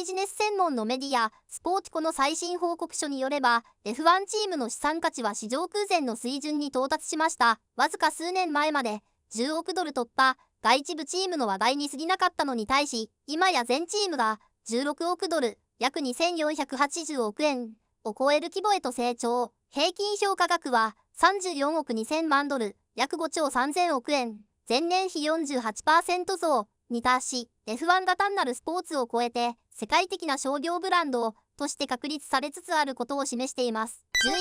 ビジネス専門のメディア、スポーティコの最新報告書によれば、F1 チームの資産価値は史上空前の水準に到達しました。わずか数年前まで10億ドル突破が一部チームの話題に過ぎなかったのに対し、今や全チームが16億ドル、約2480億円を超える規模へと成長。平均評価額は34億2000万ドル、約5兆3000億円、前年比 48% 増に達し、F1 が単なるスポーツを超えて世界的な商業ブランドとして確立されつつあることを示しています。10位、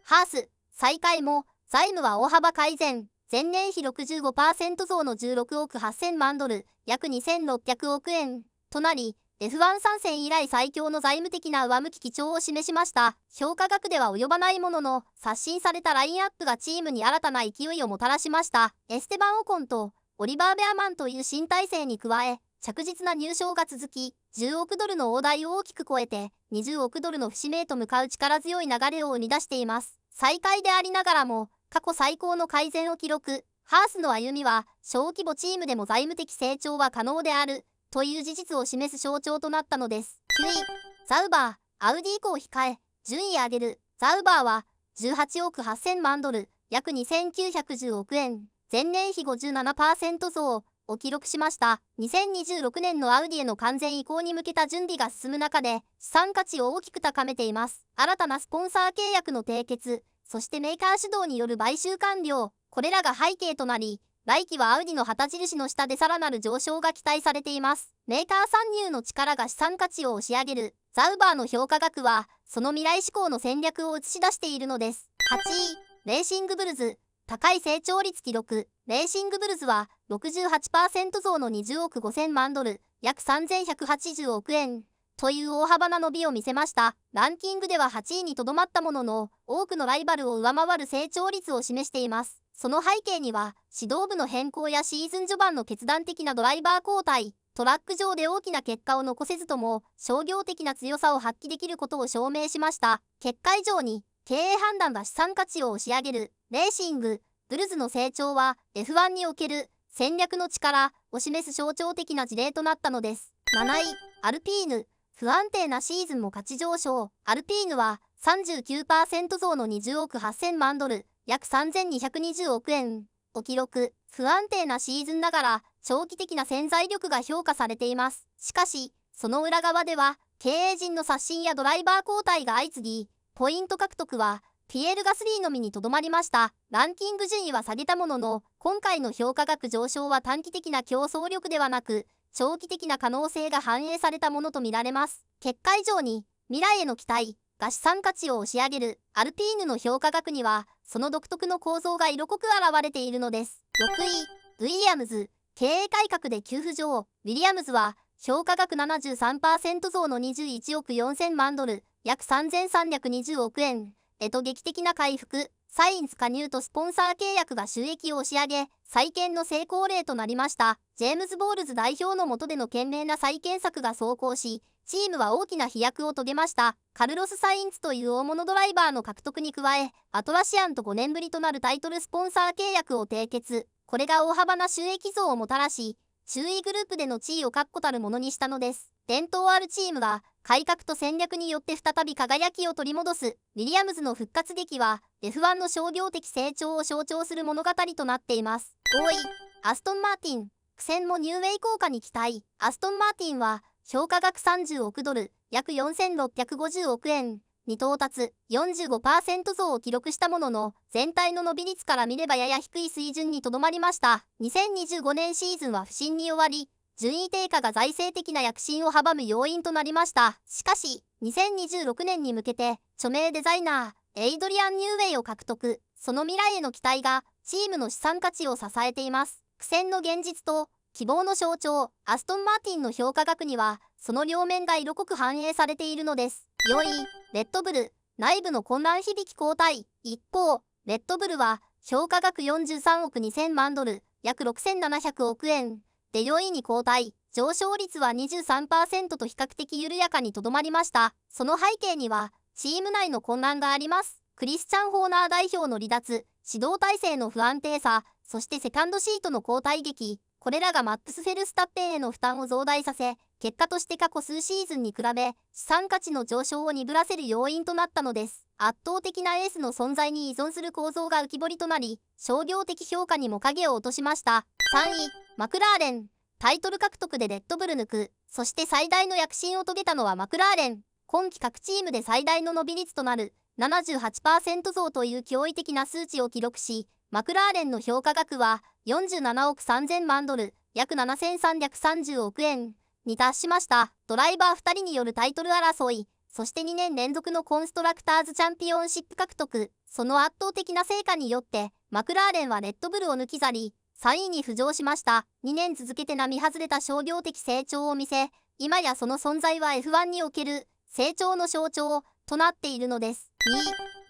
ハース、最下位も財務は大幅改善。前年比 65% 増の16億8000万ドル、約2600億円となり、F1 参戦以来最強の財務的な上向き基調を示しました。評価額では及ばないものの、刷新されたラインアップがチームに新たな勢いをもたらしました。エステバン・オコンとオリバー・ベアマンという新体制に加え、着実な入賞が続き、10億ドルの大台を大きく超えて、20億ドルの節目へと向かう力強い流れを生み出しています。最下位でありながらも、過去最高の改善を記録。ハースの歩みは、小規模チームでも財務的成長は可能である、という事実を示す象徴となったのです。9位、ザウバー、アウディ以降控え、順位上げる。ザウバーは、18億8000万ドル、約2910億円、前年比 57% 増を記録しました。2026年のアウディへの完全移行に向けた準備が進む中で、資産価値を大きく高めています。新たなスポンサー契約の締結、そしてメーカー主導による買収完了、これらが背景となり、来期はアウディの旗印の下でさらなる上昇が期待されています。メーカー参入の力が資産価値を押し上げる。ザウバーの評価額は、その未来志向の戦略を映し出しているのです。8位、レーシングブルズ。高い成長率記録。レーシングブルズは 68% 増の20億5000万ドル、約3180億円。という大幅な伸びを見せました。ランキングでは8位にとどまったものの、多くのライバルを上回る成長率を示しています。その背景には、指導部の変更やシーズン序盤の決断的なドライバー交代、トラック上で大きな結果を残せずとも、商業的な強さを発揮できることを証明しました。結果以上に、経営判断が資産価値を押し上げる。レーシング、ブルズの成長は、F1 における戦略の力を示す象徴的な事例となったのです。7位、アルピーヌ。不安定なシーズンも価値上昇。アルピーヌは 39% 増の20億8000万ドル、約3220億円を記録。不安定なシーズンながら長期的な潜在力が評価されています。しかし、その裏側では経営陣の刷新やドライバー交代が相次ぎ、ポイント獲得はピエール・ガスリーのみにとどまりました。ランキング順位は下げたものの、今回の評価額上昇は短期的な競争力ではなく、長期的な可能性が反映されたものとみられます。結果以上に、未来への期待が資産価値を押し上げる。アルピーヌの評価額には、その独特の構造が色濃く現れているのです。6位、ウィリアムズ。経営改革で急浮上。ウィリアムズは、評価額 73% 増の21億4000万ドル、約3320億円へと劇的な回復。サインズ加入とスポンサー契約が収益を押し上げ、再建の成功例となりました。ジェームズ・ボールズ代表の下での懸命な再建策が奏功し、チームは大きな飛躍を遂げました。カルロス・サインズという大物ドライバーの獲得に加え、アトラシアンと5年ぶりとなるタイトルスポンサー契約を締結。これが大幅な収益増をもたらし、中位グループでの地位を確固たるものにしたのです。伝統あるチームが改革と戦略によって再び輝きを取り戻す。ウィリアムズの復活劇は F1 の商業的成長を象徴する物語となっています。5位、アストンマーティン。苦戦もニューウェイ効果に期待。アストンマーティンは評価額30億ドル、約4650億円に到達。45% 増を記録したものの、全体の伸び率から見ればやや低い水準にとどまりました。2025年シーズンは不振に終わり、順位低下が財政的な躍進を阻む要因となりました。しかし、2026年に向けて、著名デザイナー、エイドリアン・ニューウェイを獲得。その未来への期待が、チームの資産価値を支えています。苦戦の現実と、希望の象徴、アストンマーティンの評価額には、その両面が色濃く反映されているのです。4位、レッドブル。内部の混乱響き後退。一方、レッドブルは、評価額43億2000万ドル、約6700億円。で4位に後退。上昇率は 23% と比較的緩やかにとどまりました。その背景には、チーム内の混乱があります。クリスチャン・ホーナー代表の離脱、指導体制の不安定さ、そしてセカンドシートの交代劇。これらがマックス・フェルスタッペンへの負担を増大させ、結果として過去数シーズンに比べ資産価値の上昇を鈍らせる要因となったのです。圧倒的なエースの存在に依存する構造が浮き彫りとなり、商業的評価にも影を落としました。3位、マクラーレン。タイトル獲得でレッドブル抜く。そして最大の躍進を遂げたのはマクラーレン。今季各チームで最大の伸び率となる 78% 増という驚異的な数値を記録し、マクラーレンの評価額は47億3000万ドル、約7330億円に達しました。ドライバー2人によるタイトル争い、そして2年連続のコンストラクターズチャンピオンシップ獲得、その圧倒的な成果によって、マクラーレンはレッドブルを抜き去り、3位に浮上しました。2年続けて並外れた商業的成長を見せ、今やその存在は F1 における成長の象徴となっているのです。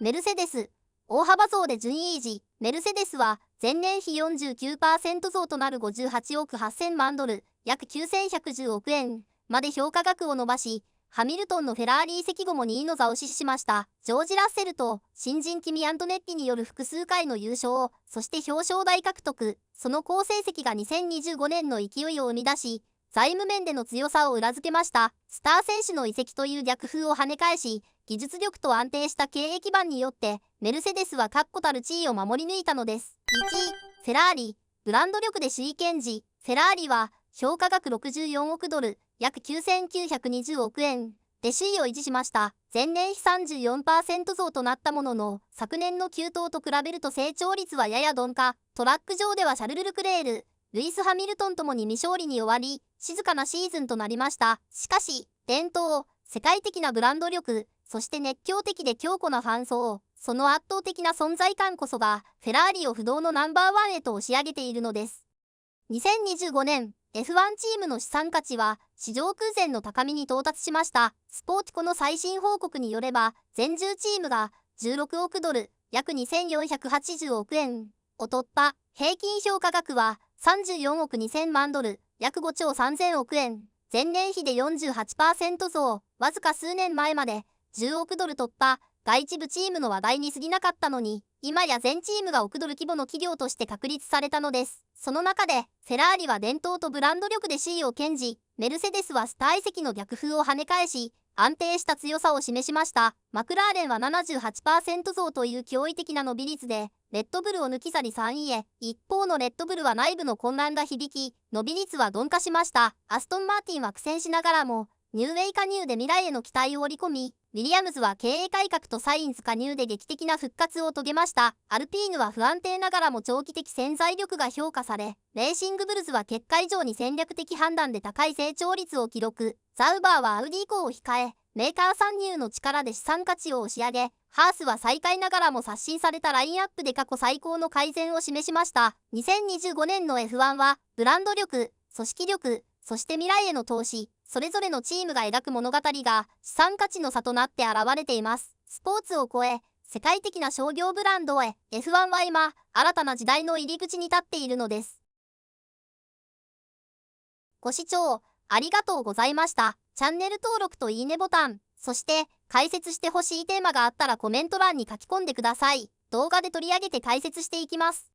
2位、メルセデス。大幅増で順位維持。メルセデスは前年比 49% 増となる58億8000万ドル、約9110億円まで評価額を伸ばし、ハミルトンのフェラーリ移籍後も2位の座を死守しました。ジョージ・ラッセルと新人キミ・アントネッティによる複数回の優勝、そして表彰台獲得、その好成績が2025年の勢いを生み出し、財務面での強さを裏付けました。スター選手の移籍という逆風を跳ね返し、技術力と安定した経営基盤によって、メルセデスは確固たる地位を守り抜いたのです。1位、フェラーリ。ブランド力で首位堅持。フェラーリは、評価額64億ドル、約9920億円で首位を維持しました。前年比 34% 増となったものの、昨年の急騰と比べると成長率はやや鈍化。トラック上ではシャルル・ルクレール、ルイス・ハミルトンともに未勝利に終わり、静かなシーズンとなりました。しかし、伝統、世界的なブランド力、そして熱狂的で強固なファン層、その圧倒的な存在感こそが、フェラーリを不動のナンバーワンへと押し上げているのです。2025年、F1 チームの資産価値は史上空前の高みに到達しました。スポーティコの最新報告によれば、全10チームが16億ドル、約2480億円を突破。平均評価額は34億2000万ドル、約5兆3000億円。前年比で 48% 増。わずか数年前まで10億ドル突破。外一部チームの話題に過ぎなかったのに、今や全チームが億ドル規模の企業として確立されたのです。その中で、フェラーリは伝統とブランド力で首位を堅持、メルセデスはスター移籍の逆風を跳ね返し、安定した強さを示しました。マクラーレンは 78% 増という驚異的な伸び率で、レッドブルを抜き去り3位へ。一方のレッドブルは内部の混乱が響き、伸び率は鈍化しました。アストンマーティンは苦戦しながらも、ニューウェイ加入で未来への期待を織り込み、ウィリアムズは経営改革とサインズ加入で劇的な復活を遂げました。アルピーヌは不安定ながらも長期的潜在力が評価され、レーシングブルズは結果以上に戦略的判断で高い成長率を記録。ザウバーはアウディ以降を控え、メーカー参入の力で資産価値を押し上げ、ハースは最下位ながらも刷新されたラインアップで過去最高の改善を示しました。2025年の F1 は、ブランド力、組織力、そして未来への投資、それぞれのチームが描く物語が資産価値の差となって現れています。スポーツを超え、世界的な商業ブランドへ、F1 は今、新たな時代の入り口に立っているのです。ご視聴ありがとうございました。チャンネル登録といいねボタン、そして解説してほしいテーマがあったらコメント欄に書き込んでください。動画で取り上げて解説していきます。